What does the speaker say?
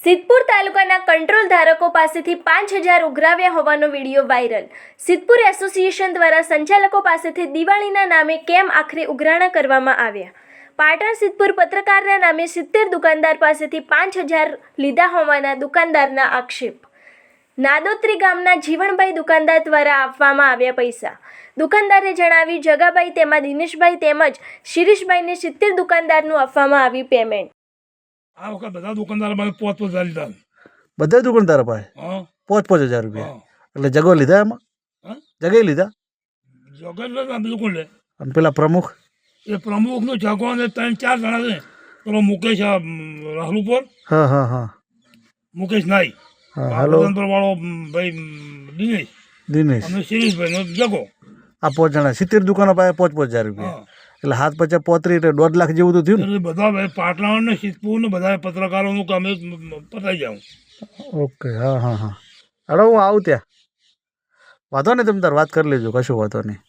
સિદ્ધપુર તાલુકાના કંટ્રોલ ધારકો પાસેથી 5,000 ઉઘરાવ્યા હોવાનો વિડીયો વાયરલ। સિદ્ધપુર એસોસિએશન દ્વારા સંચાલકો પાસેથી દિવાળીના નામે કેમ આખરે ઉઘરાણા કરવામાં આવ્યા। પાટણ સિદ્ધપુર પત્રકારના નામે 70 દુકાનદાર પાસેથી 5,000 લીધા હોવાના દુકાનદારના આક્ષેપ। નાદોત્રી ગામના જીવણભાઈ દુકાનદાર દ્વારા આપવામાં આવ્યા પૈસા। દુકાનદારે જણાવ્યું જગાભાઈ તેમાં દિનેશભાઈ તેમજ શિરીષભાઈને 70 દુકાનદારનું આપવામાં આવ્યું પેમેન્ટ। આ વખત બધા દુકાનદારો પાસે 5,000 લીધા। બધા દુકાનદારો પાસે હા 5,000 રૂપિયા હા એટલે જગો લીધા એમાં હા જગ્યાએ લીધા જગત બિલકુલ લે અને પેલા પ્રમુખ એ પ્રમુખનું જગો અને 3-4 જણા છે। પેલો મુકેશ રાહલુપર હા હા હા મુકેશ નાઈ હા હાલો વાળો ભાઈ દિનેશ અને શિરીષભાઈનો જગો આ 5 જણા 70 દુકાનો પાસે 5,000 રૂપિયા એટલે 7 × 5 = 35 એટલે 1.5 લાખ જેવું તો થયું ને। એટલે બધા ભાઈ પાટણ ને સિદ્ધપુર ને બધા પત્રકારોનું કામ પતાવી જાઉં। ઓકે હા હા હા અરે હું આવું ત્યાં વાંધો નહીં તમે તાર વાત કરી લેજો કશું વાંધો નહીં।